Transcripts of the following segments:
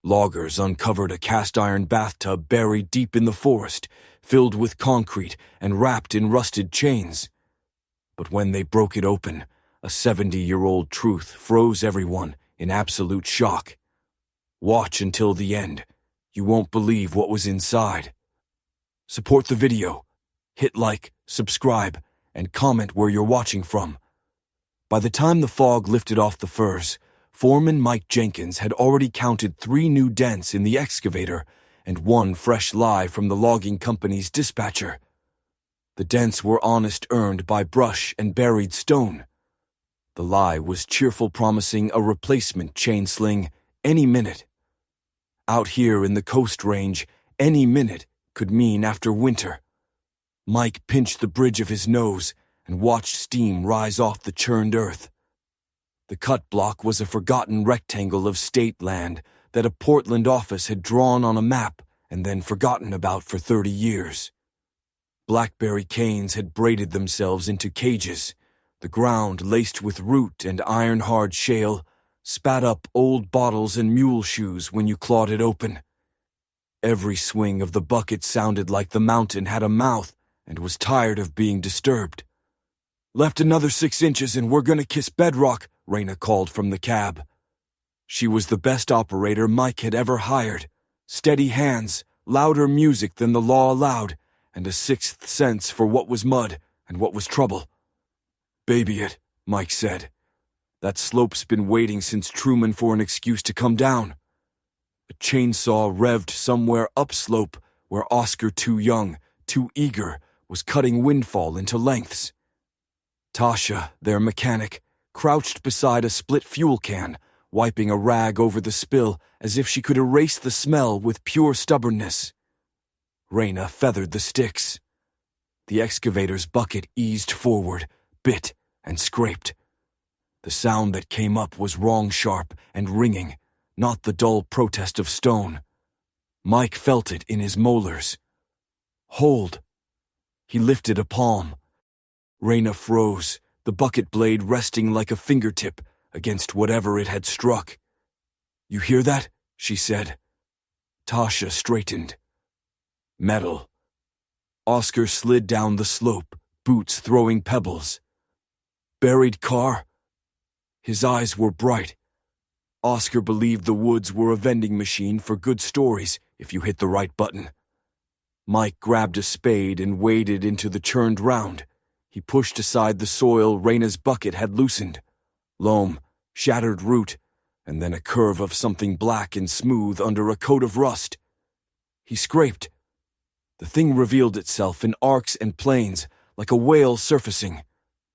Loggers uncovered a cast-iron bathtub buried deep in the forest, filled with concrete and wrapped in rusted chains. But when they broke it open, a 70-year-old truth froze everyone in absolute shock. Watch until the end. You won't believe what was inside. Support the video. Hit like, subscribe, and comment where you're watching from. By the time the fog lifted off the firs, Foreman Mike Jenkins had already counted 3 new dents in the excavator and 1 fresh lie from the logging company's dispatcher. The dents were honest, earned by brush and buried stone. The lie was cheerful, promising a replacement chain sling any minute. Out here in the Coast Range, any minute could mean after winter. Mike pinched the bridge of his nose and watched steam rise off the churned earth. The cut block was a forgotten rectangle of state land that a Portland office had drawn on a map and then forgotten about for 30 years. Blackberry canes had braided themselves into cages. The ground, laced with root and iron-hard shale, spat up old bottles and mule shoes when you clawed it open. Every swing of the bucket sounded like the mountain had a mouth and was tired of being disturbed. "Left another 6 inches and we're gonna kiss bedrock," Raina called from the cab. She was the best operator Mike had ever hired. Steady hands, louder music than the law allowed, and a sixth sense for what was mud and what was trouble. "Baby it," Mike said. "That slope's been waiting since Truman for an excuse to come down." A chainsaw revved somewhere upslope where Oscar, too young, too eager, was cutting windfall into lengths. Tasha, their mechanic, crouched beside a split fuel can, wiping a rag over the spill as if she could erase the smell with pure stubbornness. Raina feathered the sticks. The excavator's bucket eased forward, bit, and scraped. The sound that came up was wrong sharp and ringing, not the dull protest of stone. Mike felt it in his molars. "Hold." He lifted a palm. Raina froze, the bucket blade resting like a fingertip against whatever it had struck. "You hear that?" she said. Tasha straightened. Metal. Oscar slid down the slope, boots throwing pebbles. "Buried car?" His eyes were bright. Oscar believed the woods were a vending machine for good stories if you hit the right button. Mike grabbed a spade and waded into the churned round. He pushed aside the soil Raina's bucket had loosened. Loam, shattered root, and then a curve of something black and smooth under a coat of rust. He scraped. The thing revealed itself in arcs and planes, like a whale surfacing.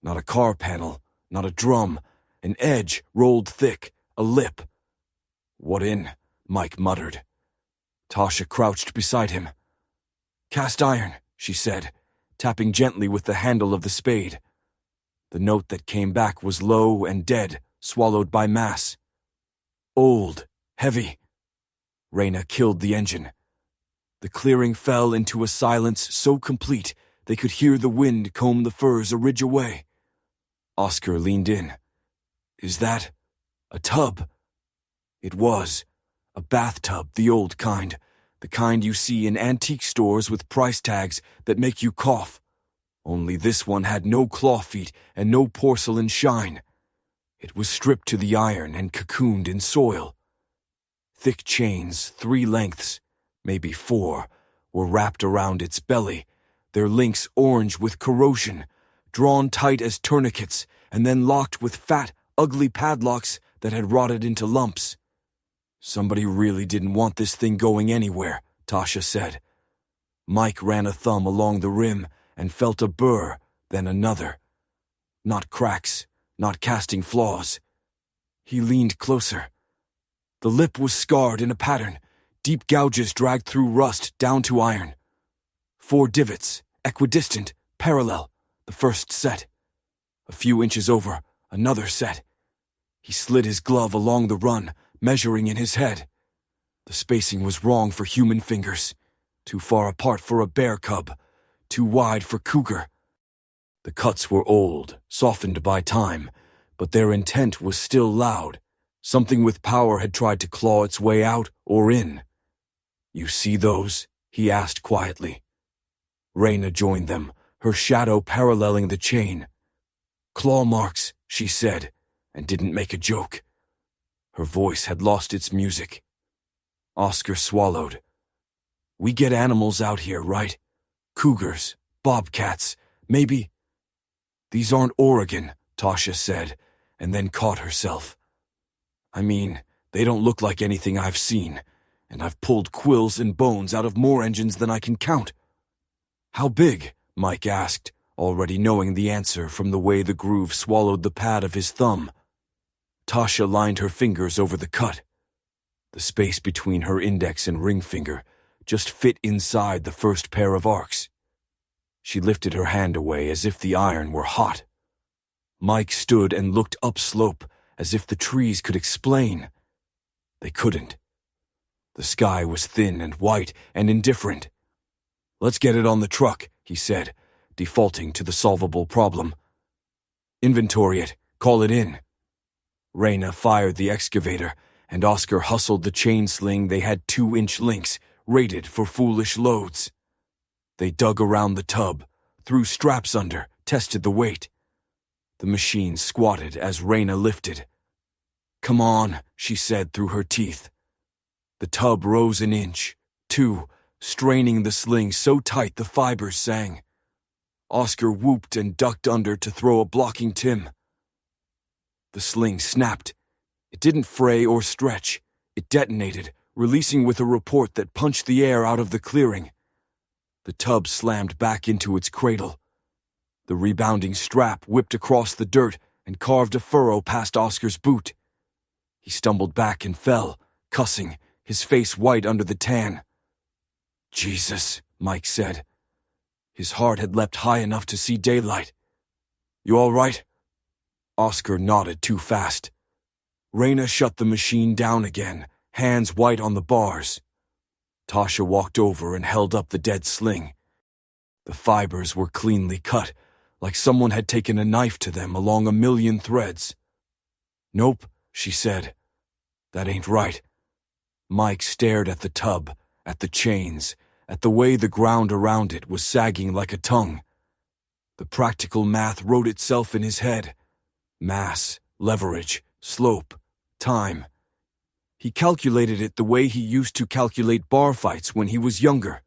Not a car panel, not a drum. An edge rolled thick, a lip. "What in?" Mike muttered. Tasha crouched beside him. "Cast iron," she said, tapping gently with the handle of the spade. The note that came back was low and dead, swallowed by mass. "Old, heavy." Raina killed the engine. The clearing fell into a silence so complete they could hear the wind comb the firs a ridge away. Oscar leaned in. "Is that a tub?" It was. A bathtub, the old kind. The kind you see in antique stores with price tags that make you cough. Only this one had no claw feet and no porcelain shine. It was stripped to the iron and cocooned in soil. Thick chains, 3 lengths, maybe 4, were wrapped around its belly, their links orange with corrosion, drawn tight as tourniquets and then locked with fat, ugly padlocks that had rotted into lumps. "Somebody really didn't want this thing going anywhere," Tasha said. Mike ran a thumb along the rim and felt a burr, then another. Not cracks, not casting flaws. He leaned closer. The lip was scarred in a pattern, deep gouges dragged through rust down to iron. 4 divots, equidistant, parallel, the first set. A few inches over, another set. He slid his glove along the run, measuring in his head. The spacing was wrong for human fingers. Too far apart for a bear cub. Too wide for cougar. The cuts were old, softened by time, but their intent was still loud. Something with power had tried to claw its way out or in. "You see those?" he asked quietly. Reyna joined them, her shadow paralleling the chain. "Claw marks," she said, and didn't make a joke. Her voice had lost its music. Oscar swallowed. "We get animals out here, right? Cougars, bobcats, maybe—" "These aren't Oregon," Tasha said, and then caught herself. "I mean, they don't look like anything I've seen, and I've pulled quills and bones out of more engines than I can count." "How big?" Mike asked, already knowing the answer from the way the groove swallowed the pad of his thumb. Tasha lined her fingers over the cut. The space between her index and ring finger just fit inside the first pair of arcs. She lifted her hand away as if the iron were hot. Mike stood and looked upslope as if the trees could explain. They couldn't. The sky was thin and white and indifferent. "Let's get it on the truck," he said, defaulting to the solvable problem. "Inventory it. Call it in." Reyna fired the excavator, and Oscar hustled the chain sling. They had 2-inch links, rated for foolish loads. They dug around the tub, threw straps under, tested the weight. The machine squatted as Reyna lifted. "Come on," she said through her teeth. The tub rose 1 inch, 2, straining the sling so tight the fibers sang. Oscar whooped and ducked under to throw a blocking Tim. The sling snapped. It didn't fray or stretch. It detonated, releasing with a report that punched the air out of the clearing. The tub slammed back into its cradle. The rebounding strap whipped across the dirt and carved a furrow past Oscar's boot. He stumbled back and fell, cussing, his face white under the tan. "Jesus," Mike said. His heart had leapt high enough to see daylight. "You all right?" Oscar nodded too fast. Reyna shut the machine down again, hands white on the bars. Tasha walked over and held up the dead sling. The fibers were cleanly cut, like someone had taken a knife to them along 1,000,000 threads. "Nope," she said. "That ain't right." Mike stared at the tub, at the chains, at the way the ground around it was sagging like a tongue. The practical math wrote itself in his head. Mass, leverage, slope, time. He calculated it the way he used to calculate bar fights when he was younger.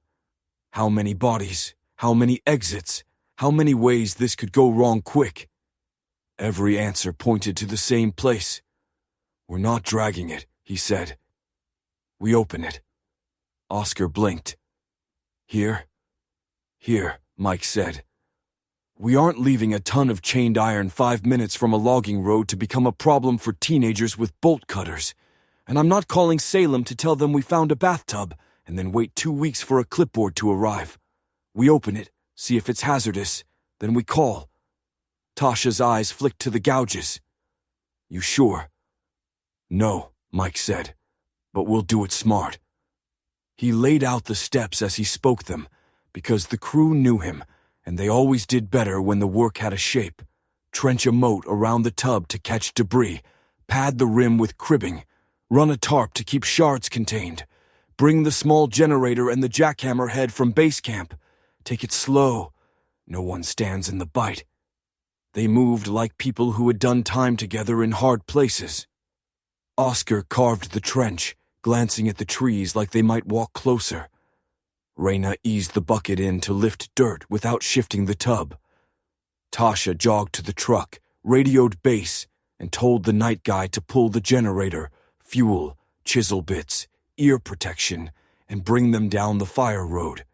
How many bodies, how many exits, how many ways this could go wrong quick. Every answer pointed to the same place. "We're not dragging it," he said. "We open it." Oscar blinked. "Here?" "Here," Mike said. "We aren't leaving a ton of chained iron 5 minutes from a logging road to become a problem for teenagers with bolt cutters. And I'm not calling Salem to tell them we found a bathtub and then wait 2 weeks for a clipboard to arrive. We open it, see if it's hazardous, then we call." Tasha's eyes flicked to the gouges. "You sure?" "No," Mike said, "but we'll do it smart." He laid out the steps as he spoke them, because the crew knew him, and they always did better when the work had a shape. Trench a moat around the tub to catch debris, pad the rim with cribbing, run a tarp to keep shards contained, bring the small generator and the jackhammer head from base camp. Take it slow. No one stands in the bite. They moved like people who had done time together in hard places. Oscar carved the trench, glancing at the trees like they might walk closer. Reyna eased the bucket in to lift dirt without shifting the tub. Tasha jogged to the truck, radioed base, and told the night guy to pull the generator, fuel, chisel bits, ear protection, and bring them down the fire road.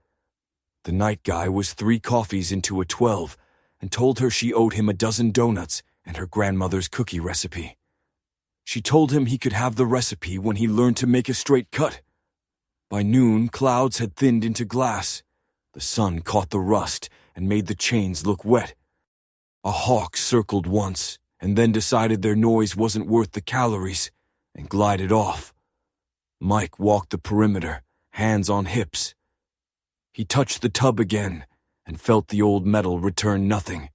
The night guy was 3 coffees into a 12 and told her she owed him a dozen donuts and her grandmother's cookie recipe. She told him he could have the recipe when he learned to make a straight cut. By noon, clouds had thinned into glass. The sun caught the rust and made the chains look wet. A hawk circled once and then decided their noise wasn't worth the calories and glided off. Mike walked the perimeter, hands on hips. He touched the tub again and felt the old metal return nothing.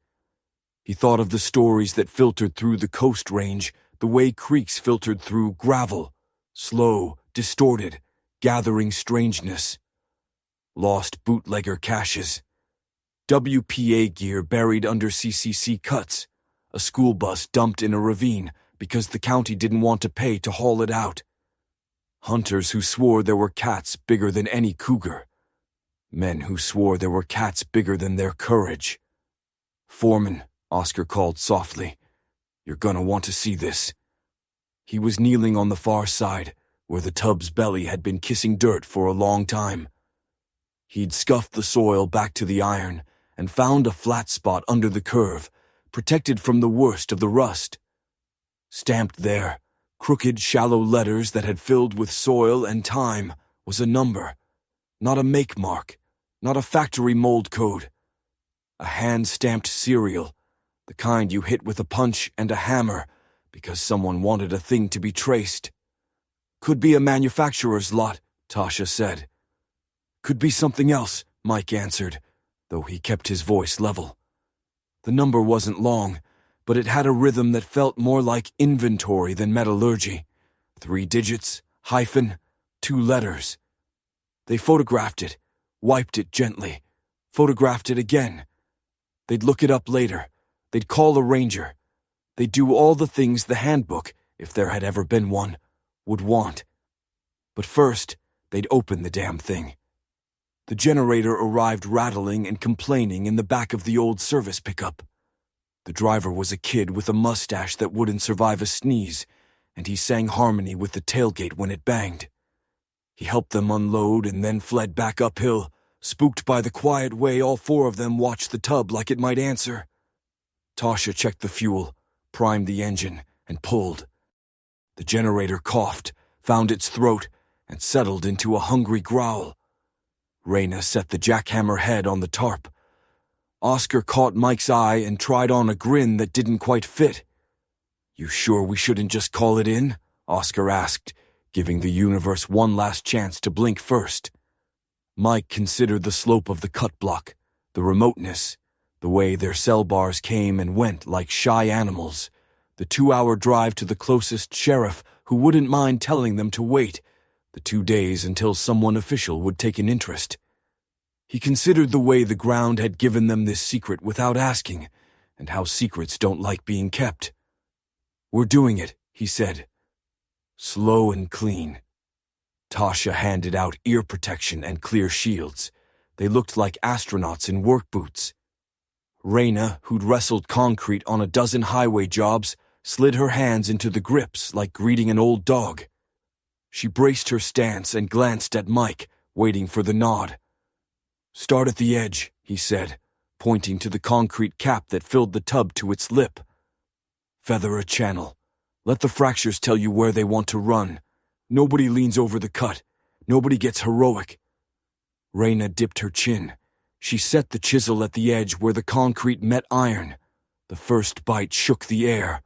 He thought of the stories that filtered through the coast range, the way creeks filtered through gravel, slow, distorted, gathering strangeness. Lost bootlegger caches. WPA gear buried under CCC cuts. A school bus dumped in a ravine because the county didn't want to pay to haul it out. Hunters who swore there were cats bigger than any cougar. Men who swore there were cats bigger than their courage. "Foreman," Oscar called softly, "you're gonna want to see this." He was kneeling on the far side, where the tub's belly had been kissing dirt for a long time. He'd scuffed the soil back to the iron and found a flat spot under the curve, protected from the worst of the rust. Stamped there, crooked, shallow letters that had filled with soil and time, was a number. Not a make mark, not a factory mold code. A hand-stamped serial, the kind you hit with a punch and a hammer because someone wanted a thing to be traced. "Could be a manufacturer's lot," Tasha said. "Could be something else," Mike answered, though he kept his voice level. The number wasn't long, but it had a rhythm that felt more like inventory than metallurgy. 3 digits, hyphen, 2 letters. They photographed it, wiped it gently, photographed it again. They'd look it up later. They'd call a ranger. They'd do all the things the handbook, if there had ever been one, would want. But first, they'd open the damn thing. The generator arrived rattling and complaining in the back of the old service pickup. The driver was a kid with a mustache that wouldn't survive a sneeze, and he sang harmony with the tailgate when it banged. He helped them unload and then fled back uphill, spooked by the quiet way all 4 of them watched the tub like it might answer. Tasha checked the fuel, primed the engine, and pulled. The generator coughed, found its throat, and settled into a hungry growl. Raina set the jackhammer head on the tarp. Oscar caught Mike's eye and tried on a grin that didn't quite fit. "You sure we shouldn't just call it in?" Oscar asked, giving the universe one last chance to blink first. Mike considered the slope of the cut block, the remoteness, the way their cell bars came and went like shy animals, the 2-hour drive to the closest sheriff who wouldn't mind telling them to wait, the 2 days until someone official would take an interest. He considered the way the ground had given them this secret without asking, and how secrets don't like being kept. "We're doing it," he said. "Slow and clean." Tasha handed out ear protection and clear shields. They looked like astronauts in work boots. Raina, who'd wrestled concrete on a dozen highway jobs, slid her hands into the grips like greeting an old dog. She braced her stance and glanced at Mike, waiting for the nod. "Start at the edge," he said, pointing to the concrete cap that filled the tub to its lip. "Feather a channel. Let the fractures tell you where they want to run. Nobody leans over the cut. Nobody gets heroic." Raina dipped her chin. She set the chisel at the edge where the concrete met iron. The first bite shook the air.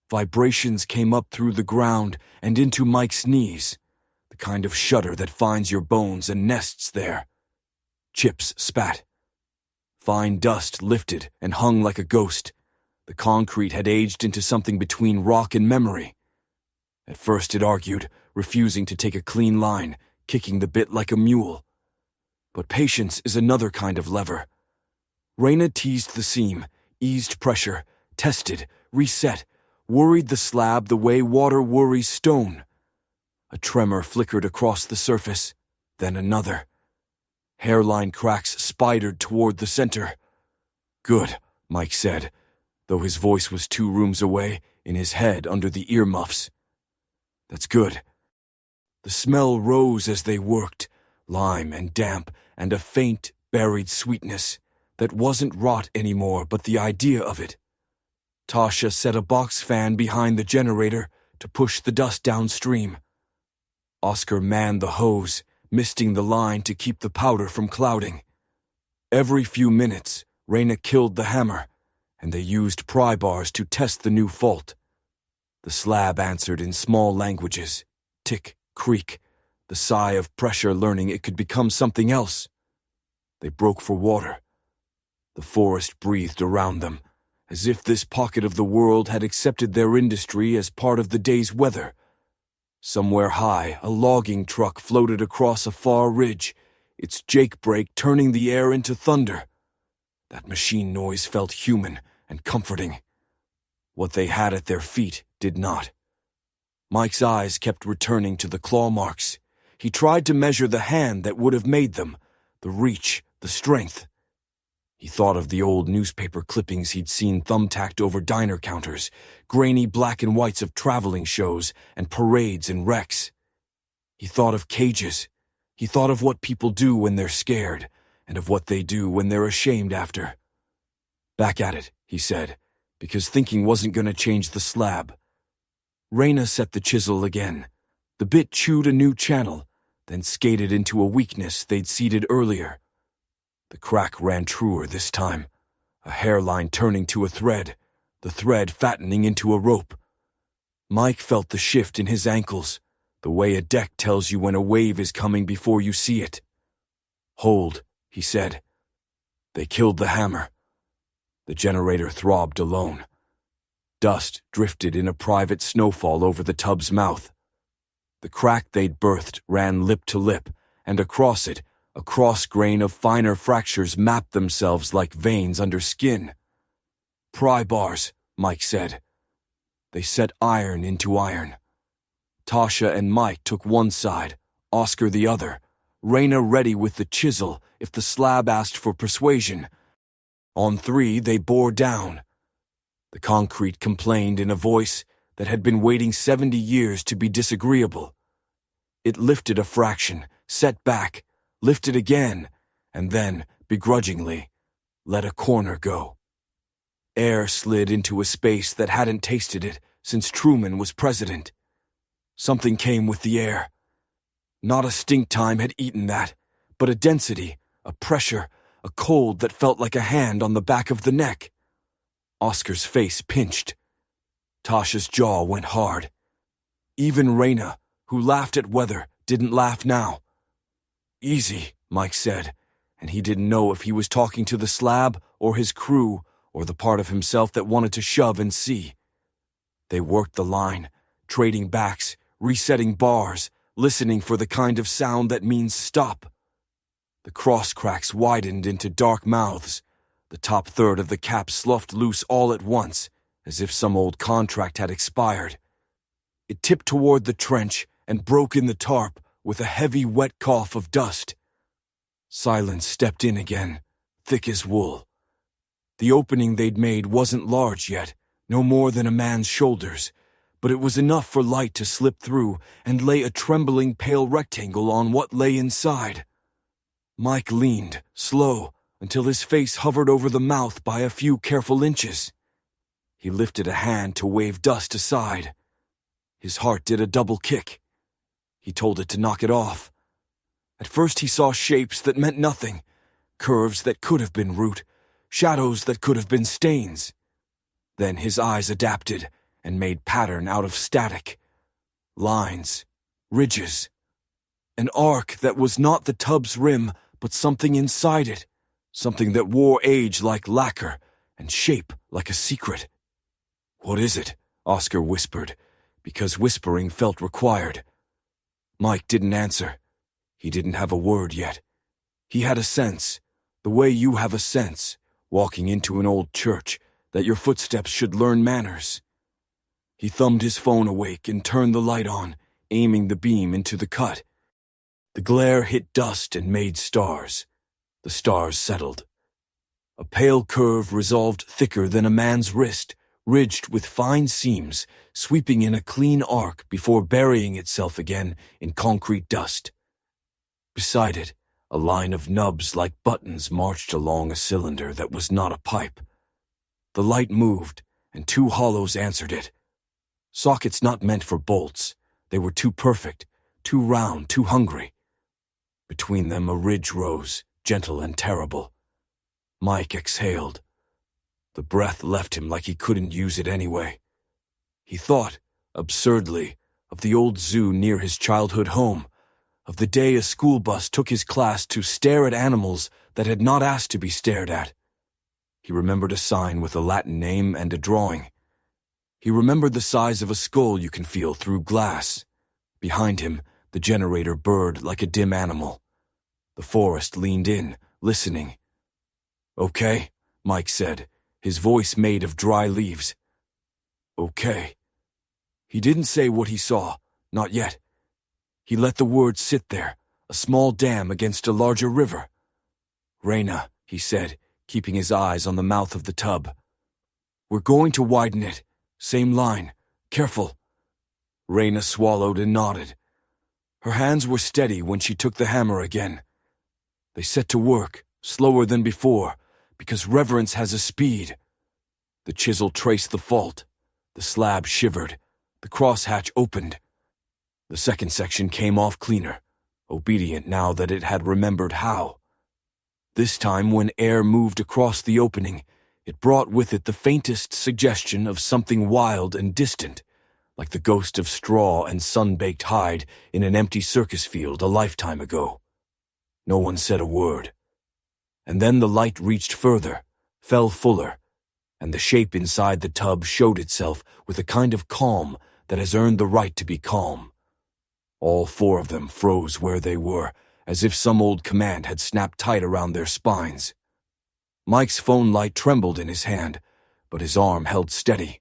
Vibrations came up through the ground and into Mike's knees, the kind of shudder that finds your bones and nests there. Chips spat. Fine dust lifted and hung like a ghost. The concrete had aged into something between rock and memory. At first it argued, refusing to take a clean line, kicking the bit like a mule. But patience is another kind of lever. Raina teased the seam, eased pressure, tested, reset, worried the slab the way water worries stone. A tremor flickered across the surface, then another. Hairline cracks spidered toward the center. "Good," Mike said, though his voice was 2 rooms away, in his head under the earmuffs. "That's good." The smell rose as they worked, lime and damp and a faint, buried sweetness that wasn't rot anymore but the idea of it. Tasha set a box fan behind the generator to push the dust downstream. Oscar manned the hose, misting the line to keep the powder from clouding. Every few minutes, Raina killed the hammer, and they used pry bars to test the new fault. The slab answered in small languages, tick, creak, the sigh of pressure learning it could become something else. They broke for water. The forest breathed around them, as if this pocket of the world had accepted their industry as part of the day's weather. Somewhere high, a logging truck floated across a far ridge, its jake brake turning the air into thunder. That machine noise felt human and comforting. What they had at their feet did not. Mike's eyes kept returning to the claw marks. He tried to measure the hand that would have made them, the reach, the strength. He thought of the old newspaper clippings he'd seen thumbtacked over diner counters, grainy black and whites of traveling shows and parades and wrecks. He thought of cages. He thought of what people do when they're scared, and of what they do when they're ashamed after. Back at it, he said, because thinking wasn't going to change the slab. Raina set the chisel again. The bit chewed a new channel, then skated into a weakness they'd seeded earlier. The crack ran truer this time, a hairline turning to a thread, the thread fattening into a rope. Mike felt the shift in his ankles, the way a deck tells you when a wave is coming before you see it. "Hold," he said. They killed the hammer. The generator throbbed alone. Dust drifted in a private snowfall over the tub's mouth. The crack they'd birthed ran lip to lip, and across it, a cross-grain of finer fractures mapped themselves like veins under skin. "Pry bars," Mike said. They set iron into iron. Tasha and Mike took one side, Oscar the other, Raina ready with the chisel if the slab asked for persuasion. On three, they bore down. The concrete complained in a voice that had been waiting 70 years to be disagreeable. It lifted a fraction, set back, lifted again, and then, begrudgingly, let a corner go. Air slid into a space that hadn't tasted it since Truman was president. Something came with the air. Not a stink time had eaten that, but a density, a pressure, a cold that felt like a hand on the back of the neck. Oscar's face pinched. Tasha's jaw went hard. Even Raina, who laughed at weather, didn't laugh now. "Easy," Mike said, and he didn't know if he was talking to the slab or his crew or the part of himself that wanted to shove and see. They worked the line, trading backs, resetting bars, listening for the kind of sound that means stop. The cross cracks widened into dark mouths. The top third of the cap sloughed loose all at once, as if some old contract had expired. It tipped toward the trench and broke in the tarp with a heavy, wet cough of dust. Silence stepped in again, thick as wool. The opening they'd made wasn't large yet, no more than a man's shoulders, but it was enough for light to slip through and lay a trembling pale rectangle on what lay inside. Mike leaned, slow, until his face hovered over the mouth by a few careful inches. He lifted a hand to wave dust aside. His heart did a double kick. He told it to knock it off. At first he saw shapes that meant nothing, curves that could have been root, shadows that could have been stains. Then his eyes adapted and made pattern out of static. Lines, ridges. An arc that was not the tub's rim, but something inside it, something that wore age like lacquer and shape like a secret. "What is it?" Oscar whispered, because whispering felt required. Mike didn't answer. He didn't have a word yet. He had a sense, the way you have a sense, walking into an old church, that your footsteps should learn manners. He thumbed his phone awake and turned the light on, aiming the beam into the cut. The glare hit dust and made stars. The stars settled. A pale curve resolved thicker than a man's wrist, ridged with fine seams, sweeping in a clean arc before burying itself again in concrete dust. Beside it, a line of nubs like buttons marched along a cylinder that was not a pipe. The light moved, and two hollows answered it. Sockets not meant for bolts. They were too perfect, too round, too hungry. Between them a ridge rose, gentle and terrible. Mike exhaled. The breath left him like he couldn't use it anyway. He thought, absurdly, of the old zoo near his childhood home, of the day a school bus took his class to stare at animals that had not asked to be stared at. He He remembered a sign with a Latin name and a drawing. He remembered the size of a skull you can feel through glass. Behind him, the generator burred like a dim animal. The forest leaned in, listening. "Okay," Mike said, his voice made of dry leaves. "Okay." He didn't say what he saw, not yet. He let the words sit there, a small dam against a larger river. "Reyna," he said, keeping his eyes on the mouth of the tub. "We're going to widen it. Same line. Careful." Reyna swallowed and nodded. Her hands were steady when she took the hammer again. They set to work, slower than before, because reverence has a speed. The chisel traced the fault. The slab shivered. The crosshatch opened. The second section came off cleaner, obedient now that it had remembered how. This time, when air moved across the opening, it brought with it the faintest suggestion of something wild and distant, like the ghost of straw and sun-baked hide in an empty circus field a lifetime ago. No one said a word. And then the light reached further, fell fuller, and the shape inside the tub showed itself with a kind of calm that has earned the right to be calm. All four of them froze where they were, as if some old command had snapped tight around their spines. Mike's phone light trembled in his hand, but his arm held steady.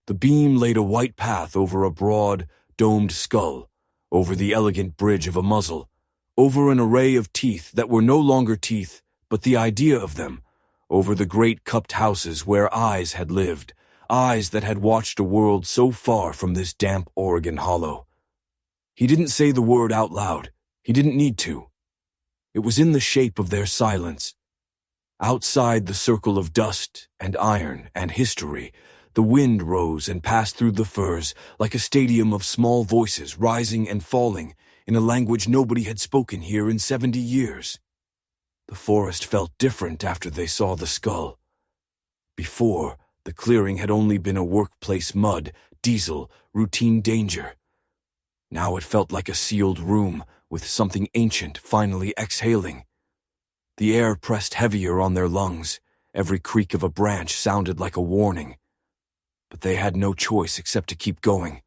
The beam laid a white path over a broad, domed skull, over the elegant bridge of a muzzle, over an array of teeth that were no longer teeth, but the idea of them, over the great cupped houses where eyes had lived, eyes that had watched a world so far from this damp Oregon hollow. He didn't say the word out loud. He didn't need to. It was in the shape of their silence. Outside the circle of dust and iron and history, the wind rose and passed through the firs like a stadium of small voices rising and falling in a language nobody had spoken here in 70 years. The forest felt different after they saw the skull. Before, the clearing had only been a workplace mud, diesel, routine danger. Now it felt like a sealed room with something ancient finally exhaling. The air pressed heavier on their lungs. Every creak of a branch sounded like a warning. But they had no choice except to keep going.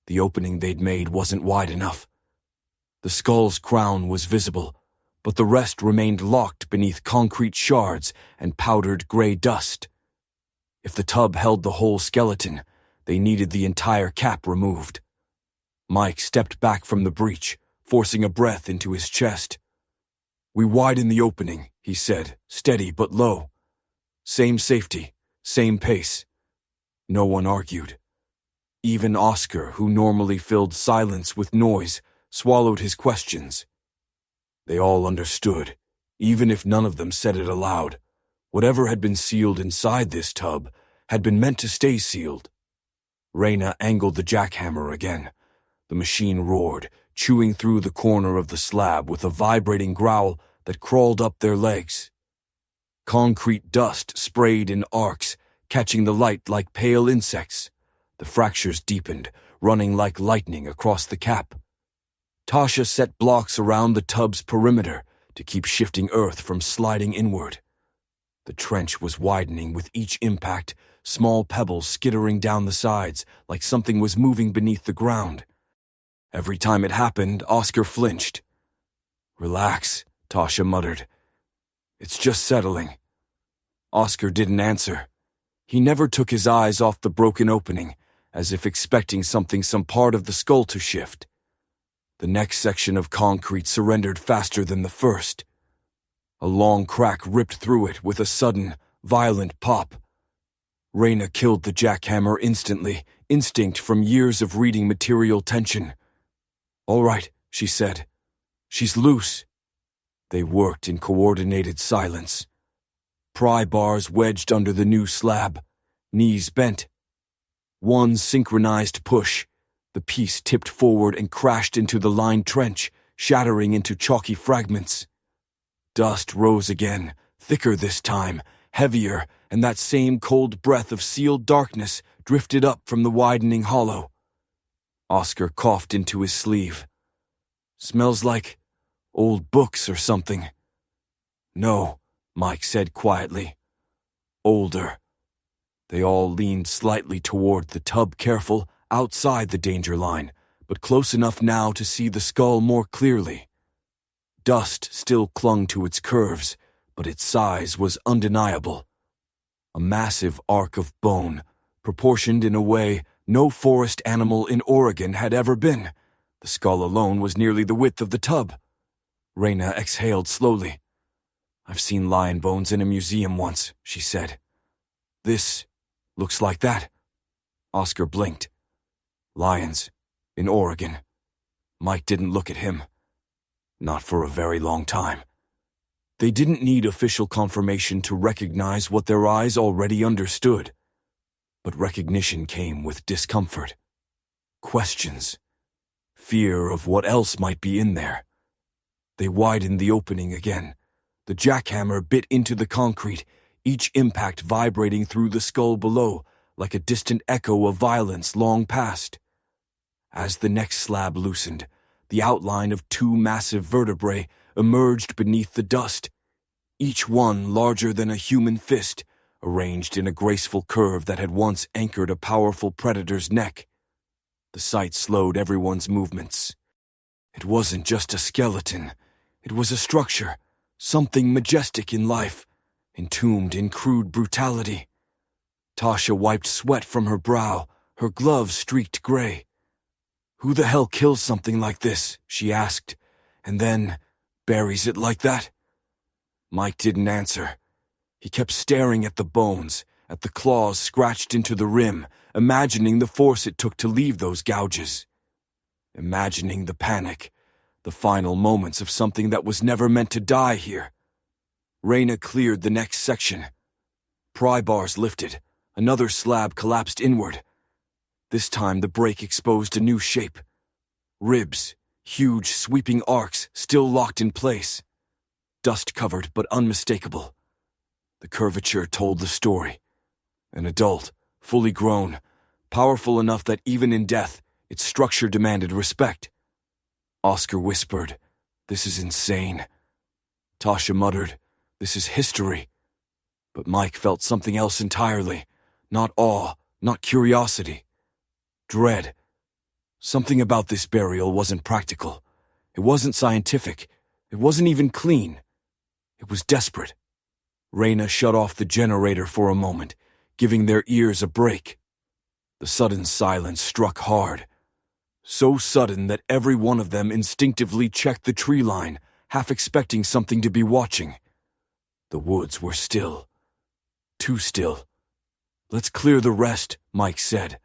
The opening they'd made wasn't wide enough. The skull's crown was visible, but the rest remained locked beneath concrete shards and powdered gray dust. If the tub held the whole skeleton, they needed the entire cap removed. Mike stepped back from the breach, forcing a breath into his chest. "We widen the opening," he said, steady but low. "Same safety, same pace." No one argued. Even Oscar, who normally filled silence with noise, swallowed his questions. They all understood, even if none of them said it aloud. Whatever had been sealed inside this tub had been meant to stay sealed. Reyna angled the jackhammer again. The machine roared, chewing through the corner of the slab with a vibrating growl that crawled up their legs. Concrete dust sprayed in arcs, catching the light like pale insects. The fractures deepened, running like lightning across the cap. Tasha set blocks around the tub's perimeter to keep shifting earth from sliding inward. The trench was widening with each impact, small pebbles skittering down the sides like something was moving beneath the ground. Every time it happened, Oscar flinched. "Relax," Tasha muttered. "It's just settling." Oscar didn't answer. He never took his eyes off the broken opening, as if expecting some part of the skull to shift. The next section of concrete surrendered faster than the first. A long crack ripped through it with a sudden, violent pop. Reyna killed the jackhammer instantly, instinct from years of reading material tension. "All right," she said. "She's loose." They worked in coordinated silence. Pry bars wedged under the new slab, knees bent. One synchronized push, the piece tipped forward and crashed into the lined trench, shattering into chalky fragments. Dust rose again, thicker this time, heavier, and that same cold breath of sealed darkness drifted up from the widening hollow. Oscar coughed into his sleeve. "Smells like old books or something." "No," Mike said quietly. older. They all leaned slightly toward the tub, careful, outside the danger line, but close enough now to see the skull more clearly. Dust still clung to its curves, but its size was undeniable. A massive arc of bone, proportioned in a way no forest animal in Oregon had ever been. The skull alone was nearly the width of the tub. Reyna exhaled slowly. "I've seen lion bones in a museum once," she said. "This looks like that." Oscar blinked. "Lions, in Oregon." Mike didn't look at him. Not for a very long time. They didn't need official confirmation to recognize what their eyes already understood. But recognition came with discomfort. Questions. Fear of what else might be in there. They widened the opening again. The jackhammer bit into the concrete, each impact vibrating through the skull below, like a distant echo of violence long past. As the next slab loosened, the outline of two massive vertebrae emerged beneath the dust, each one larger than a human fist, arranged in a graceful curve that had once anchored a powerful predator's neck. The sight slowed everyone's movements. It wasn't just a skeleton. It was a structure, something majestic in life, entombed in crude brutality. Tasha wiped sweat from her brow, her gloves streaked gray. "Who the hell kills something like this?" she asked, "and then buries it like that?" Mike didn't answer. He kept staring at the bones, at the claws scratched into the rim, imagining the force it took to leave those gouges. Imagining the panic, the final moments of something that was never meant to die here. Reyna cleared the next section. Pry bars lifted. Another slab collapsed inward. This time the break exposed a new shape. Ribs, huge sweeping arcs still locked in place. Dust-covered but unmistakable. The curvature told the story. An adult, fully grown, powerful enough that even in death, its structure demanded respect. Oscar whispered, "This is insane." Tasha muttered, "This is history." But Mike felt something else entirely. Not awe, not curiosity. Dread. Something about this burial wasn't practical. It wasn't scientific. It wasn't even clean. It was desperate. Reyna shut off the generator for a moment, giving their ears a break. The sudden silence struck hard. So sudden that every one of them instinctively checked the tree line, half expecting something to be watching. The woods were still. Too still. "Let's clear the rest," Mike said,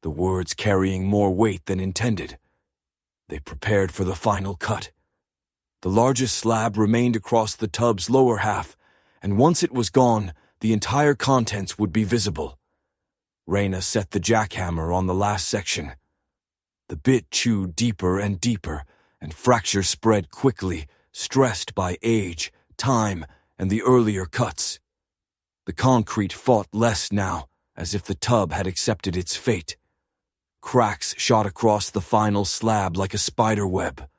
the words carrying more weight than intended. They prepared for the final cut. The largest slab remained across the tub's lower half, and once it was gone, the entire contents would be visible. Reyna set the jackhammer on the last section. The bit chewed deeper and deeper, and fractures spread quickly, stressed by age, time, and the earlier cuts. The concrete fought less now, as if the tub had accepted its fate. Cracks shot across the final slab like a spider web.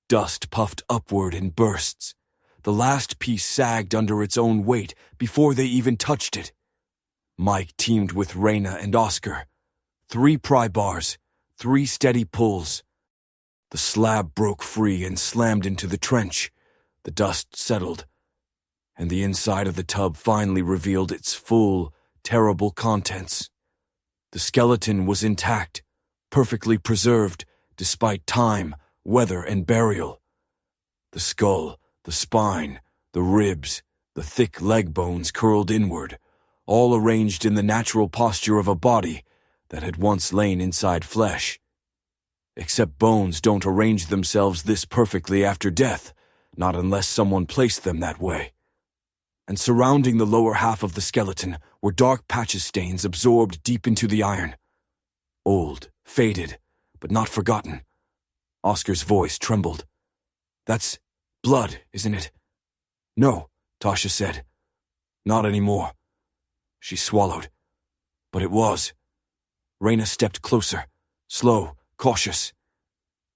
Dust puffed upward in bursts. The last piece sagged under its own weight before they even touched it. Mike teamed with Reyna and Oscar. 3 pry bars, 3 steady pulls. The slab broke free and slammed into the trench. The dust settled, and the inside of the tub finally revealed its full, terrible contents. The skeleton was intact, perfectly preserved, despite time, weather, and burial. The skull, the spine, the ribs, the thick leg bones curled inward, all arranged in the natural posture of a body that had once lain inside flesh. Except bones don't arrange themselves this perfectly after death, not unless someone placed them that way. And surrounding the lower half of the skeleton were dark patches stains absorbed deep into the iron. Old, faded, but not forgotten. Oscar's voice trembled. "That's blood, isn't it?" "No," Tasha said. "Not anymore." She swallowed. "But it was." Reyna stepped closer, slow, cautious.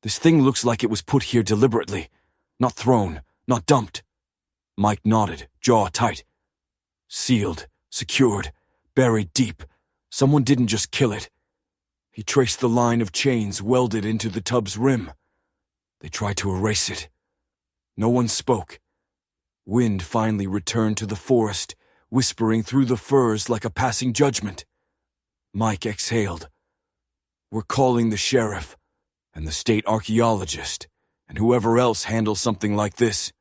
"This thing looks like it was put here deliberately, not thrown, not dumped." Mike nodded, jaw tight. "Sealed, Secured, buried deep. Someone didn't just kill it. He traced the line of chains welded into the tub's rim. They tried to erase it. No one spoke. Wind finally returned to the forest, whispering through the firs like a passing judgment. Mike exhaled. We're calling the sheriff, and the state archaeologist, and whoever else handles something like this.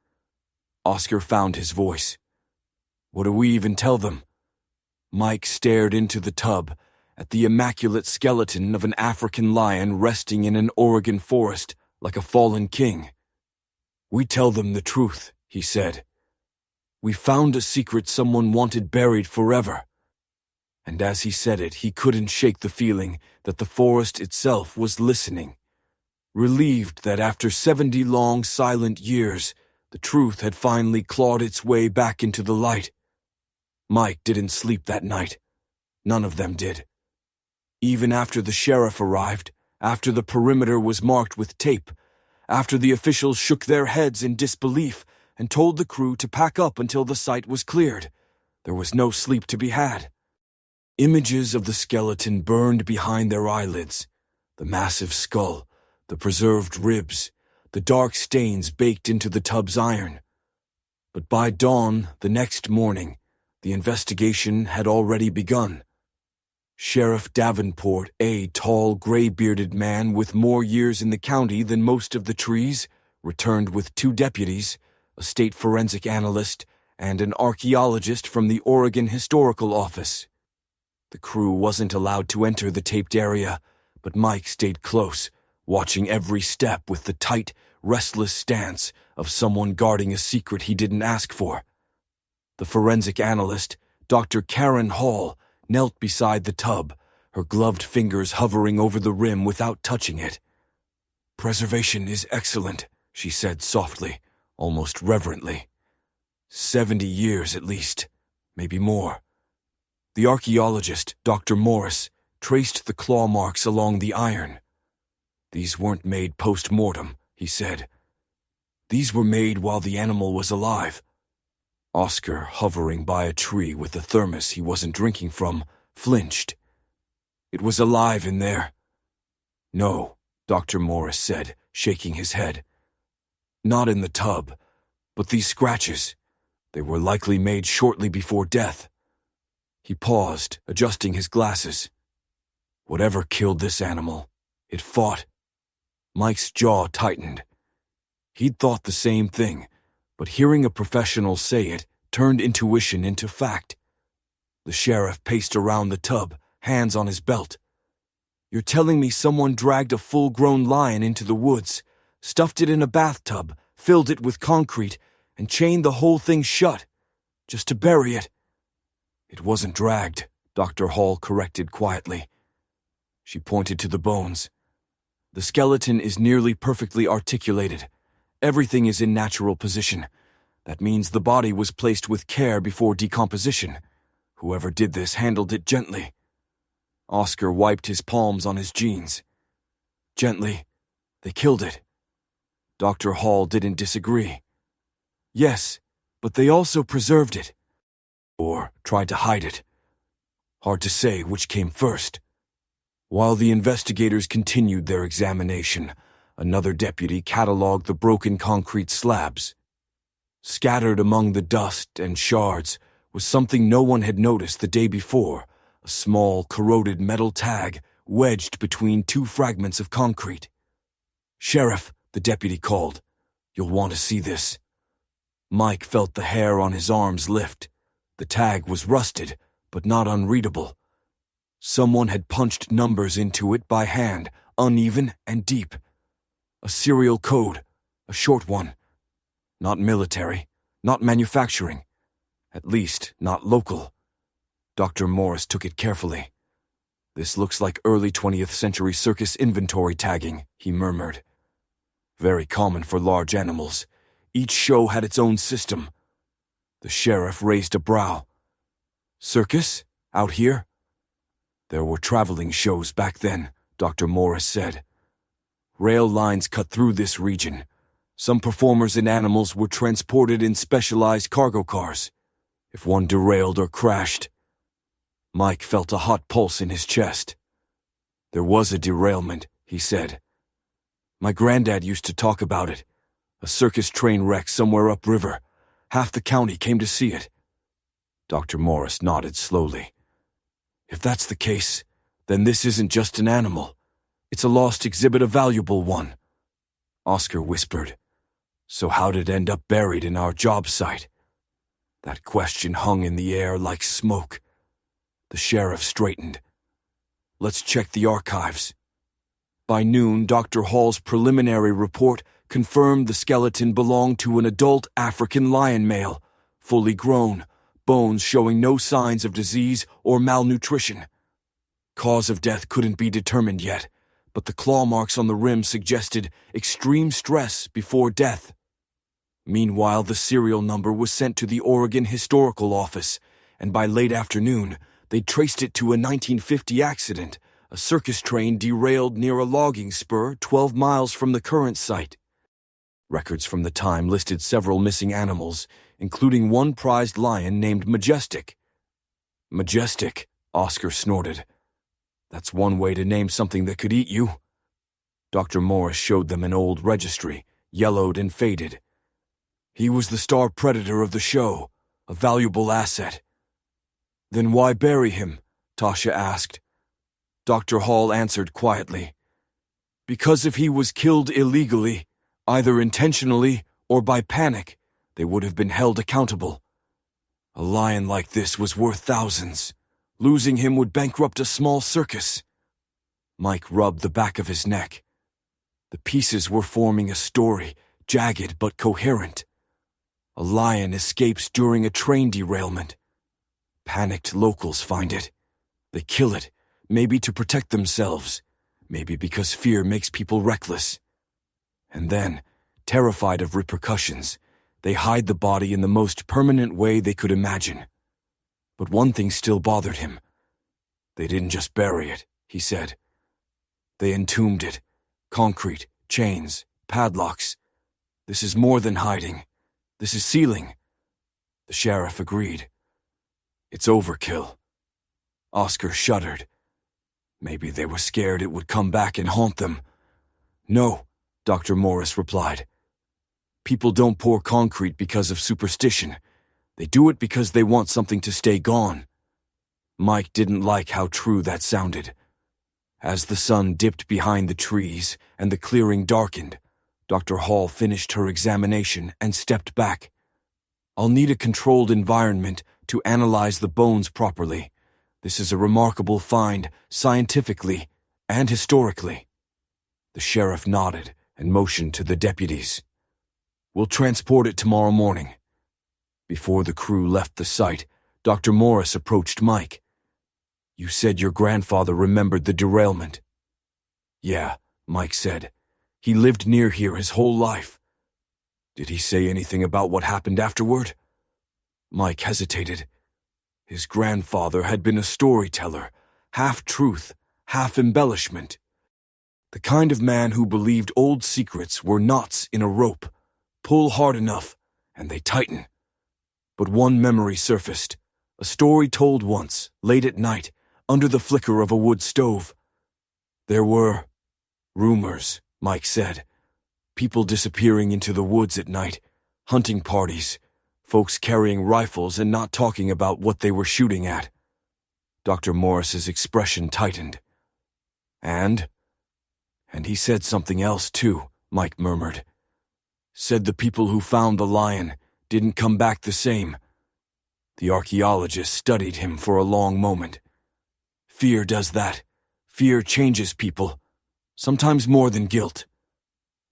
Oscar found his voice. What do we even tell them? Mike stared into the tub, at the immaculate skeleton of an African lion resting in an Oregon forest like a fallen king. We tell them the truth, he said. We found a secret someone wanted buried forever. And as he said it, he couldn't shake the feeling that the forest itself was listening. Relieved that after 70 long, silent years, the truth had finally clawed its way back into the light. Mike didn't sleep that night. None of them did. Even after the sheriff arrived, after the perimeter was marked with tape, after the officials shook their heads in disbelief and told the crew to pack up until the site was cleared, there was no sleep to be had. Images of the skeleton burned behind their eyelids, the massive skull, the preserved ribs, the dark stains baked into the tub's iron. But by dawn the next morning, the investigation had already begun. Sheriff Davenport, a tall, gray-bearded man with more years in the county than most of the trees, returned with 2 deputies, a state forensic analyst, and an archaeologist from the Oregon Historical Office. The crew wasn't allowed to enter the taped area, but Mike stayed close, watching every step with the tight, restless stance of someone guarding a secret he didn't ask for. The forensic analyst, Dr. Karen Hall, knelt beside the tub, her gloved fingers hovering over the rim without touching it. Preservation is excellent, she said softly, almost reverently. 70 years at least, maybe more. The archaeologist, Dr. Morris, traced the claw marks along the iron. These weren't made post-mortem, he said. These were made while the animal was alive. Oscar, hovering by a tree with a thermos he wasn't drinking from, flinched. It was alive in there. No, Dr. Morris said, shaking his head. Not in the tub, but these scratches. They were likely made shortly before death. He paused, adjusting his glasses. Whatever killed this animal, it fought. Mike's jaw tightened. He'd thought the same thing, but hearing a professional say it turned intuition into fact. The sheriff paced around the tub, hands on his belt. You're telling me someone dragged a full-grown lion into the woods, stuffed it in a bathtub, filled it with concrete, and chained the whole thing shut, just to bury it? It wasn't dragged, Dr. Hall corrected quietly. She pointed to the bones. The skeleton is nearly perfectly articulated. Everything is in natural position. That means the body was placed with care before decomposition. Whoever did this handled it gently. Oscar wiped his palms on his jeans. Gently. They killed it. Dr. Hall didn't disagree. Yes, but they also preserved it. Or tried to hide it. Hard to say which came first. While the investigators continued their examination, another deputy cataloged the broken concrete slabs. Scattered among the dust and shards was something no one had noticed the day before, a small, corroded metal tag wedged between 2 fragments of concrete. Sheriff, the deputy called. You'll want to see this. Mike felt the hair on his arms lift. The tag was rusted, but not unreadable. Someone had punched numbers into it by hand, uneven and deep. A serial code, a short one. Not military, not manufacturing. At least, not local. Dr. Morris took it carefully. This looks like early 20th century circus inventory tagging, he murmured. Very common for large animals. Each show had its own system. The sheriff raised a brow. Circus? Out here? There were traveling shows back then, Dr. Morris said. Rail lines cut through this region. Some performers and animals were transported in specialized cargo cars. If one derailed or crashed, Mike felt a hot pulse in his chest. "There was a derailment," he said. "My granddad used to talk about it. A circus train wreck somewhere upriver. Half the county came to see it." Dr. Morris nodded slowly. "If that's the case, then this isn't just an animal. It's a lost exhibit, a valuable one." Oscar whispered, "So how did it end up buried in our job site?" That question hung in the air like smoke. The sheriff straightened. "Let's check the archives." By noon, Dr. Hall's preliminary report confirmed the skeleton belonged to an adult African lion male, fully grown, bones showing no signs of disease or malnutrition. Cause of death couldn't be determined yet, but the claw marks on the rim suggested extreme stress before death. Meanwhile, the serial number was sent to the Oregon Historical Office, and by late afternoon, they'd traced it to a 1950 accident. A circus train derailed near a logging spur 12 miles from the current site. Records from the time listed several missing animals, including one prized lion named Majestic. "Majestic," Oscar snorted. "That's one way to name something that could eat you." Dr. Morris showed them an old registry, yellowed and faded. "He was the star predator of the show, a valuable asset." "Then why bury him?" Tasha asked. Dr. Hall answered quietly, "Because if he was killed illegally, either intentionally or by panic, they would have been held accountable. A lion like this was worth thousands. Losing him would bankrupt a small circus." Mike rubbed the back of his neck. The pieces were forming a story, jagged but coherent. A lion escapes during a train derailment. Panicked locals find it. They kill it, maybe to protect themselves, maybe because fear makes people reckless. And then, terrified of repercussions, they hide the body in the most permanent way they could imagine. But one thing still bothered him. "They didn't just bury it," he said. "They entombed it. Concrete, chains, padlocks. This is more than hiding. This is sealing." The sheriff agreed. "It's overkill." Oscar shuddered. Maybe they were scared it would come back and haunt them. "No," Dr. Morris replied. "People don't pour concrete because of superstition. They do it because they want something to stay gone." Mike didn't like how true that sounded. As the sun dipped behind the trees and the clearing darkened, Dr. Hall finished her examination and stepped back. "I'll need a controlled environment to analyze the bones properly. This is a remarkable find, scientifically and historically." The sheriff nodded and motioned to the deputies. "We'll transport it tomorrow morning." Before the crew left the site, Dr. Morris approached Mike. "You said your grandfather remembered the derailment." "Yeah," Mike said. "He lived near here his whole life." "Did he say anything about what happened afterward?" Mike hesitated. His grandfather had been a storyteller, half truth, half embellishment. The kind of man who believed old secrets were knots in a rope. Pull hard enough, and they tighten. But one memory surfaced, a story told once, late at night, under the flicker of a wood stove. "There were rumors," Mike said. "People disappearing into the woods at night, hunting parties, folks carrying rifles and not talking about what they were shooting at." Dr. Morris's expression tightened. And he said something else too," Mike murmured. "Said the people who found the lion didn't come back the same." The archaeologist studied him for a long moment. "Fear does that. Fear changes people, sometimes more than guilt."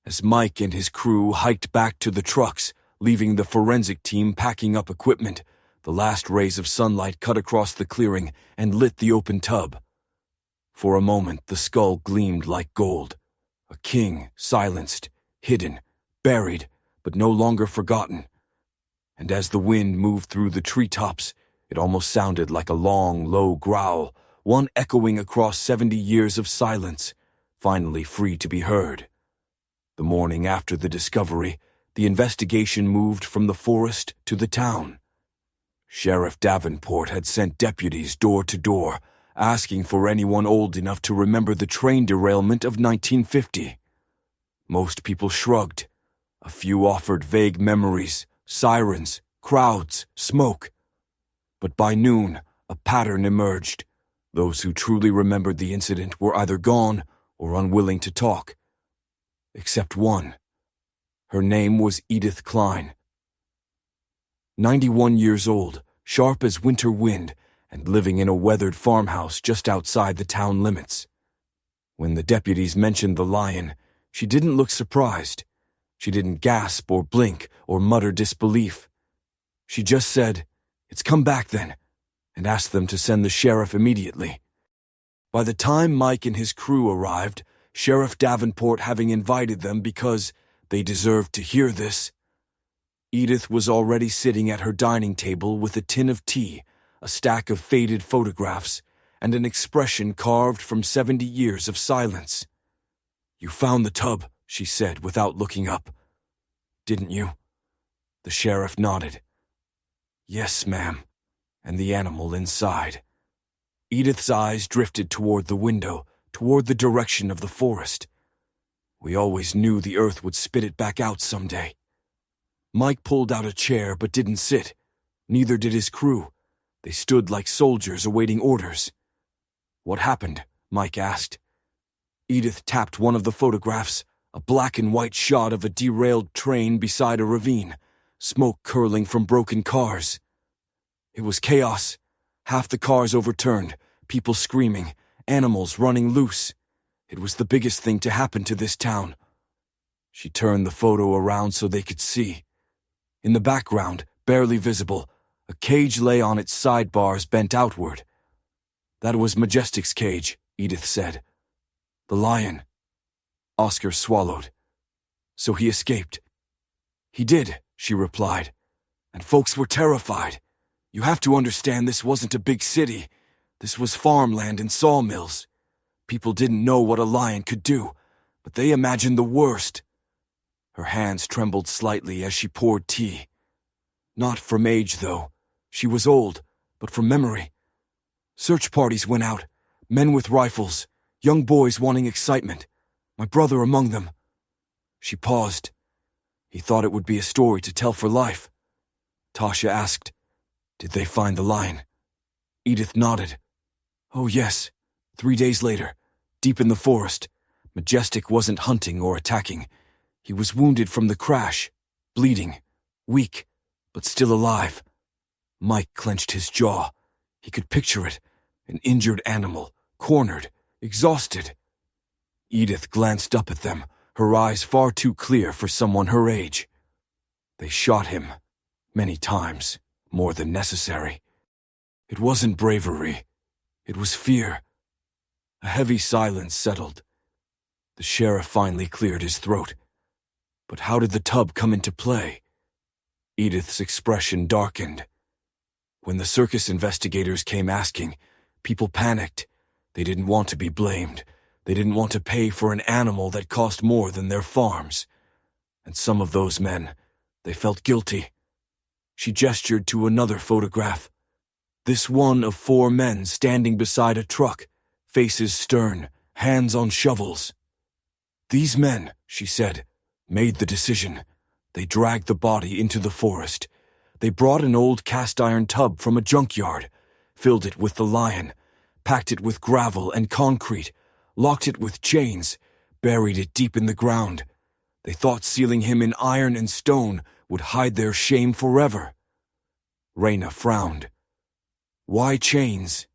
As Mike and his crew hiked back to the trucks, leaving the forensic team packing up equipment, the last rays of sunlight cut across the clearing and lit the open tub. For a moment, the skull gleamed like gold. A king, silenced, hidden, buried, but no longer forgotten. And as the wind moved through the treetops, it almost sounded like a long, low growl, one echoing across 70 years of silence, finally free to be heard. The morning after the discovery, the investigation moved from the forest to the town. Sheriff Davenport had sent deputies door to door, asking for anyone old enough to remember the train derailment of 1950. Most people shrugged. A few offered vague memories, sirens, crowds, smoke. But by noon, a pattern emerged. Those who truly remembered the incident were either gone or unwilling to talk. Except one. Her name was Edith Klein. 91 years old, sharp as winter wind, and living in a weathered farmhouse just outside the town limits. When the deputies mentioned the lion, she didn't look surprised. She didn't gasp or blink or mutter disbelief. She just said, "It's come back then," and asked them to send the sheriff immediately. By the time Mike and his crew arrived, Sheriff Davenport having invited them because they deserved to hear this, Edith was already sitting at her dining table with a tin of tea, a stack of faded photographs, and an expression carved from 70 years of silence. "You found the tub," she said without looking up. "Didn't you?" The sheriff nodded. "Yes, ma'am," and the animal inside. Edith's eyes drifted toward the window, toward the direction of the forest. "We always knew the earth would spit it back out someday." Mike pulled out a chair but didn't sit. Neither did his crew. They stood like soldiers awaiting orders. "What happened?" Mike asked. Edith tapped one of the photographs, a black and white shot of a derailed train beside a ravine, smoke curling from broken cars. "It was chaos. Half the cars overturned, people screaming, animals running loose. It was the biggest thing to happen to this town." She turned the photo around so they could see. In the background, barely visible, a cage lay on its sidebars bent outward. "That was Majestic's cage," Edith said. "The lion." Oscar swallowed. "So he escaped?" "He did," she replied. "And folks were terrified. You have to understand this wasn't a big city. This was farmland and sawmills. People didn't know what a lion could do, but they imagined the worst." Her hands trembled slightly as she poured tea. Not from age, though. She was old, but from memory. Search parties went out, men with rifles, young boys wanting excitement, my brother among them. She paused. He thought it would be a story to tell for life. Tasha asked, "Did they find the lion?" Edith nodded. "Oh, yes. 3 days later, deep in the forest. Majestic wasn't hunting or attacking. He was wounded from the crash, bleeding, weak, but still alive." Mike clenched his jaw. He could picture it, an injured animal, cornered, exhausted. Edith glanced up at them, her eyes far too clear for someone her age. "They shot him, many times, more than necessary. It wasn't bravery. It was fear." A heavy silence settled. The sheriff finally cleared his throat. "But how did the tub come into play?" Edith's expression darkened. "When the circus investigators came asking, people panicked. They didn't want to be blamed. They didn't want to pay for an animal that cost more than their farms. And some of those men, they felt guilty." She gestured to another photograph. This one of 4 men standing beside a truck, faces stern, hands on shovels. "These men," she said, "made the decision. They dragged the body into the forest. They brought an old cast-iron tub from a junkyard, filled it with the lion, packed it with gravel and concrete, locked it with chains, buried it deep in the ground. They thought sealing him in iron and stone would hide their shame forever." Raina frowned. "Why chains?"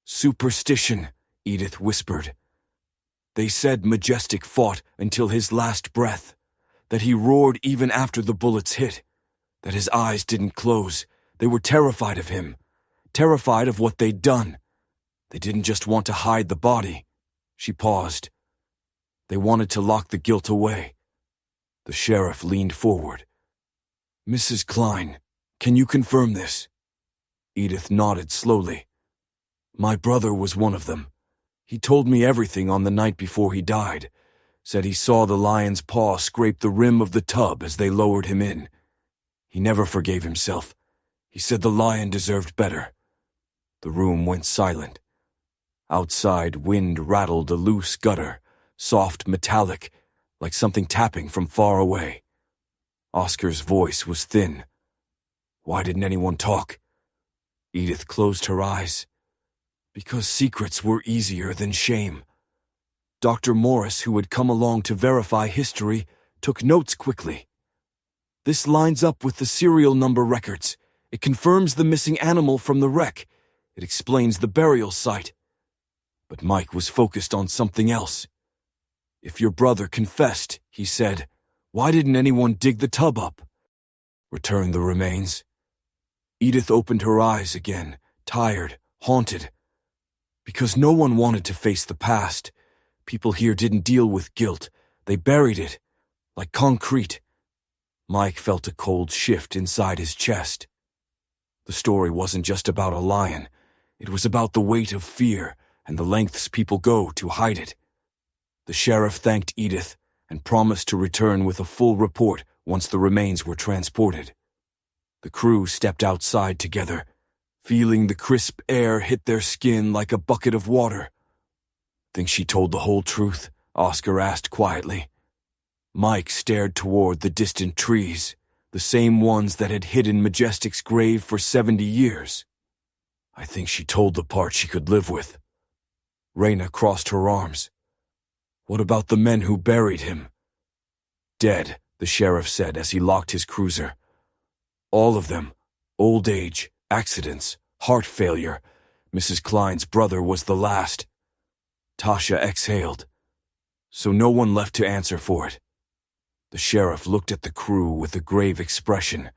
"Superstition," Edith whispered. "They said Majestic fought until his last breath, that he roared even after the bullets hit, that his eyes didn't close. They were terrified of him, terrified of what they'd done. They didn't just want to hide the body." She paused. "They wanted to lock the guilt away." The sheriff leaned forward. "Mrs. Klein, can you confirm this?" Edith nodded slowly. "My brother was one of them. He told me everything on the night before he died. Said he saw the lion's paw scrape the rim of the tub as they lowered him in. He never forgave himself. He said the lion deserved better. The room went silent. Outside, wind rattled a loose gutter, soft, metallic, like something tapping from far away. Oscar's voice was thin. Why didn't anyone talk? Edith closed her eyes. Because secrets were easier than shame. Dr. Morris, who had come along to verify history, took notes quickly. This lines up with the serial number records. It confirms the missing animal from the wreck. It explains the burial site. But Mike was focused on something else. If your brother confessed, he said, why didn't anyone dig the tub up? Return the remains. Edith opened her eyes again, tired, haunted. Because no one wanted to face the past. People here didn't deal with guilt. They buried it, like concrete. Mike felt a cold shift inside his chest. The story wasn't just about a lion. It was about the weight of fear and the lengths people go to hide it. The sheriff thanked Edith and promised to return with a full report once the remains were transported. The crew stepped outside together, feeling the crisp air hit their skin like a bucket of water. Think she told the whole truth? Oscar asked quietly. Mike stared toward the distant trees, the same ones that had hidden Majestic's grave for 70 years. I think she told the part she could live with. Raina crossed her arms. What about the men who buried him? Dead, the sheriff said as he locked his cruiser. All of them. Old age, accidents, heart failure. Mrs. Klein's brother was the last. Tasha exhaled. So no one left to answer for it. The sheriff looked at the crew with a grave expression.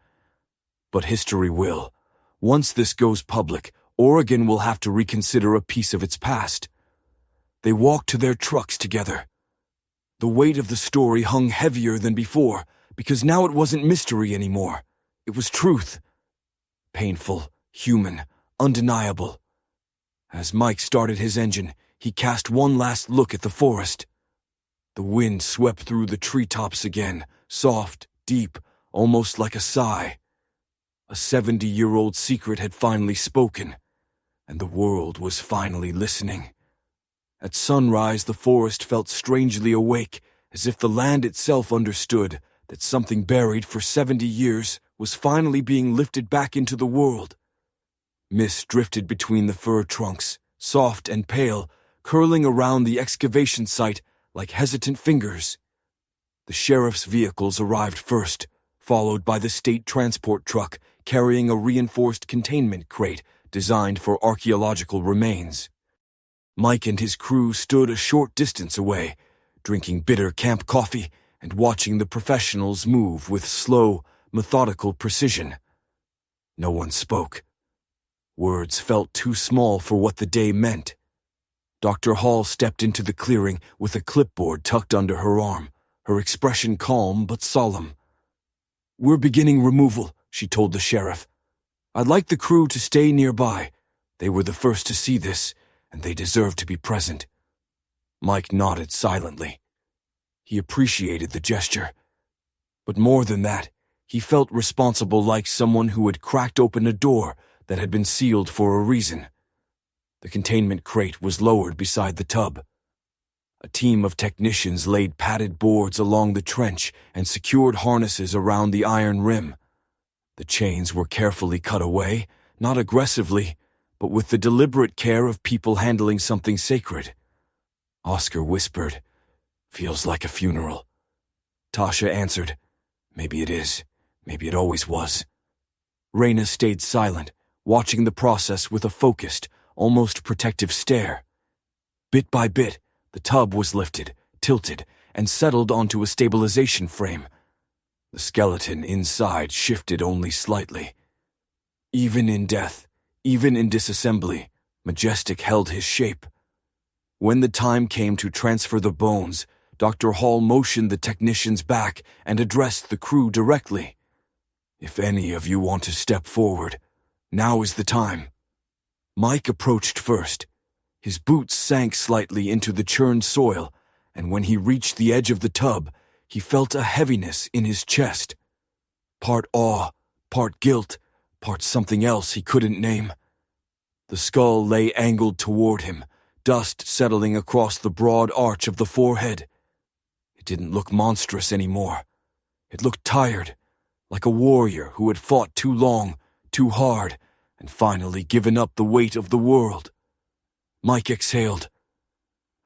But history will. Once this goes public, Oregon will have to reconsider a piece of its past. They walked to their trucks together. The weight of the story hung heavier than before, because now it wasn't mystery anymore. It was truth. Painful, human, undeniable. As Mike started his engine, he cast one last look at the forest. The wind swept through the treetops again, soft, deep, almost like a sigh. A 70-year-old secret had finally spoken, and the world was finally listening. At sunrise, the forest felt strangely awake, as if the land itself understood that something buried for 70 years was finally being lifted back into the world. Mist drifted between the fir trunks, soft and pale, curling around the excavation site like hesitant fingers. The sheriff's vehicles arrived first, followed by the state transport truck carrying a reinforced containment crate designed for archaeological remains. Mike and his crew stood a short distance away, drinking bitter camp coffee and watching the professionals move with slow, methodical precision. No one spoke. Words felt too small for what the day meant. Dr. Hall stepped into the clearing with a clipboard tucked under her arm, her expression calm but solemn. We're beginning removal, she told the sheriff. I'd like the crew to stay nearby. They were the first to see this, and they deserve to be present. Mike nodded silently. He appreciated the gesture. But more than that, he felt responsible like someone who had cracked open a door that had been sealed for a reason. The containment crate was lowered beside the tub. A team of technicians laid padded boards along the trench and secured harnesses around the iron rim. The chains were carefully cut away, not aggressively, but with the deliberate care of people handling something sacred. Oscar whispered, "Feels like a funeral." Tasha answered, "Maybe it is. Maybe it always was." Raina stayed silent, watching the process with a focused, almost protective stare. Bit by bit, the tub was lifted, tilted, and settled onto a stabilization frame. The skeleton inside shifted only slightly. Even in death, even in disassembly, Majestic held his shape. When the time came to transfer the bones, Dr. Hall motioned the technicians back and addressed the crew directly. "If any of you want to step forward, now is the time." Mike approached first. His boots sank slightly into the churned soil, and when he reached the edge of the tub, he felt a heaviness in his chest. Part awe, part guilt, part something else he couldn't name. The skull lay angled toward him, dust settling across the broad arch of the forehead. It didn't look monstrous anymore. It looked tired, like a warrior who had fought too long, too hard, and finally given up the weight of the world. Mike exhaled.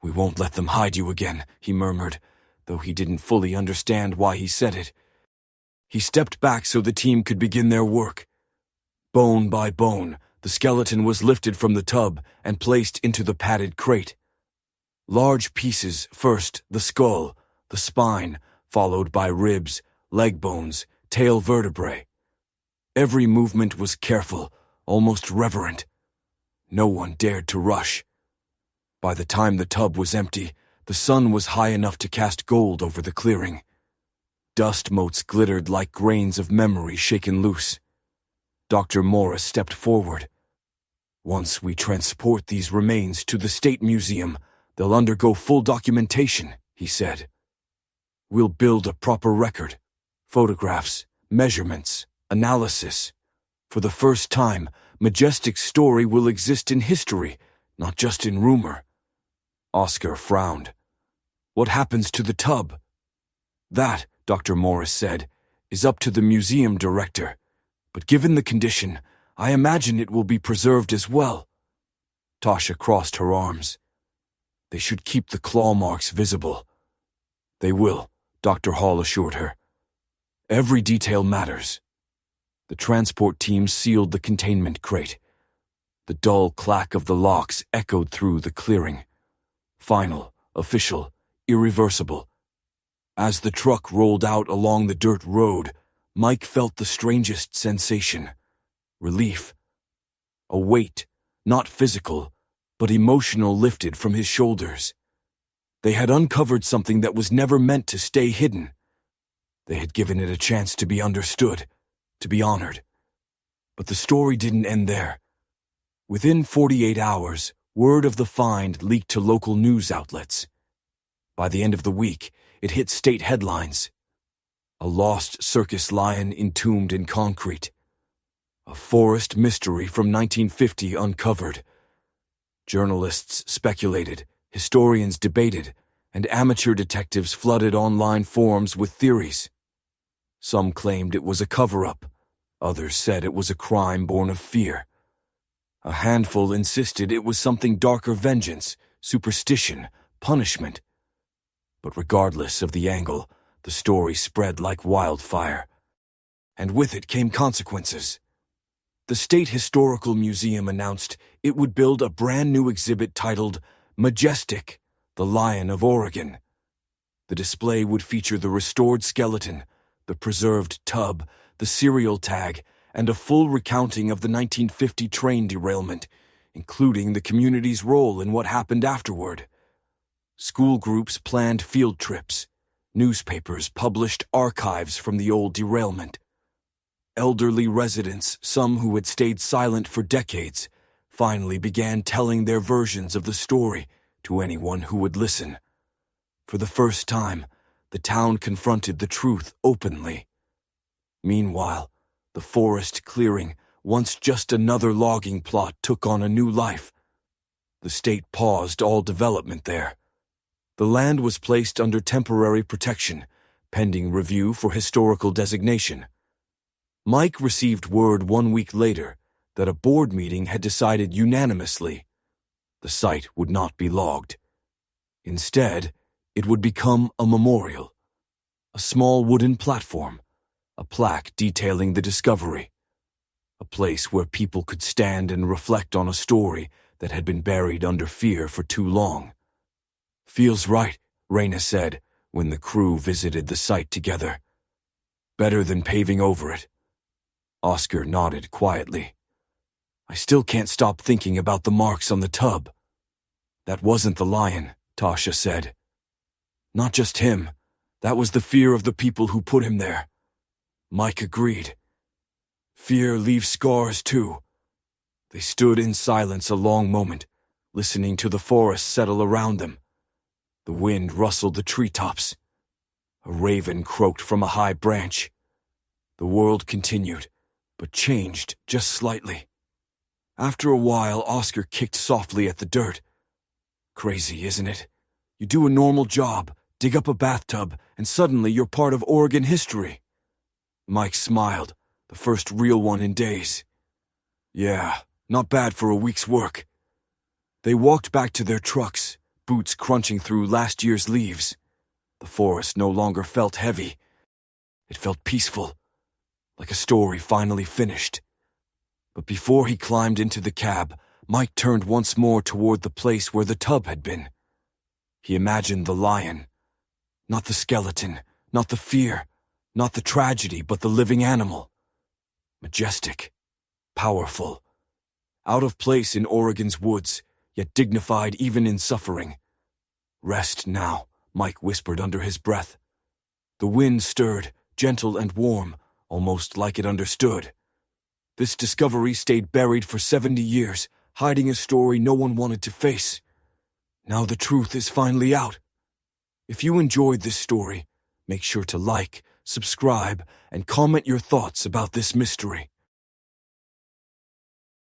"We won't let them hide you again," he murmured, though he didn't fully understand why he said it. He stepped back so the team could begin their work. Bone by bone, the skeleton was lifted from the tub and placed into the padded crate. Large pieces first, the skull, the spine, followed by ribs, leg bones, tail vertebrae. Every movement was careful, almost reverent. No one dared to rush. By the time the tub was empty, the sun was high enough to cast gold over the clearing. Dust motes glittered like grains of memory shaken loose. Dr. Morris stepped forward. "Once we transport these remains to the State Museum, they'll undergo full documentation," he said. "We'll build a proper record. Photographs, measurements, analysis. For the first time, Majestic's story will exist in history, not just in rumor." Oscar frowned. "What happens to the tub?" "That," Dr. Morris said, "is up to the museum director. But given the condition, I imagine it will be preserved as well." Tasha crossed her arms. "They should keep the claw marks visible." "They will," Dr. Hall assured her. "Every detail matters." The transport team sealed the containment crate. The dull clack of the locks echoed through the clearing. Final, official, irreversible. As the truck rolled out along the dirt road, Mike felt the strangest sensation. Relief. A weight, not physical, but emotional, lifted from his shoulders. They had uncovered something that was never meant to stay hidden. They had given it a chance to be understood, to be honored. But the story didn't end there. Within 48 hours, word of the find leaked to local news outlets. By the end of the week, it hit state headlines. A lost circus lion entombed in concrete. A forest mystery from 1950 uncovered. Journalists speculated, historians debated, and amateur detectives flooded online forums with theories. Some claimed it was a cover-up. Others said it was a crime born of fear. A handful insisted it was something darker: vengeance, superstition, punishment. But regardless of the angle, the story spread like wildfire. And with it came consequences. The State Historical Museum announced it would build a brand new exhibit titled Majestic, the Lion of Oregon. The display would feature the restored skeleton, the preserved tub, the serial tag, and a full recounting of the 1950 train derailment, including the community's role in what happened afterward. School groups planned field trips. Newspapers published archives from the old derailment. Elderly residents, some who had stayed silent for decades, finally began telling their versions of the story to anyone who would listen. For the first time, the town confronted the truth openly. Meanwhile, the forest clearing, once just another logging plot, took on a new life. The state paused all development there. The land was placed under temporary protection, pending review for historical designation. Mike received word 1 week later that a board meeting had decided unanimously the site would not be logged. Instead, it would become a memorial, a small wooden platform, a plaque detailing the discovery, a place where people could stand and reflect on a story that had been buried under fear for too long. "Feels right," Raina said when the crew visited the site together. "Better than paving over it." Oscar nodded quietly. "I still can't stop thinking about the marks on the tub." "That wasn't the lion," Tasha said. "Not just him. That was the fear of the people who put him there." Mike agreed. "Fear leaves scars too." They stood in silence a long moment, listening to the forest settle around them. The wind rustled the treetops. A raven croaked from a high branch. The world continued, but changed just slightly. After a while, Oscar kicked softly at the dirt. Crazy, isn't it? You do a normal job, dig up a bathtub, and suddenly you're part of Oregon history. Mike smiled, the first real one in days. Yeah, not bad for a week's work. They walked back to their trucks, boots crunching through last year's leaves. The forest no longer felt heavy. It felt peaceful, like a story finally finished. But before he climbed into the cab, Mike turned once more toward the place where the tub had been. He imagined the lion. Not the skeleton, not the fear, not the tragedy, but the living animal. Majestic, powerful, out of place in Oregon's woods, yet dignified even in suffering. Rest now, Mike whispered under his breath. The wind stirred, gentle and warm, almost like it understood. This discovery stayed buried for 70 years, hiding a story no one wanted to face. Now the truth is finally out. If you enjoyed this story, make sure to like, subscribe, and comment your thoughts about this mystery.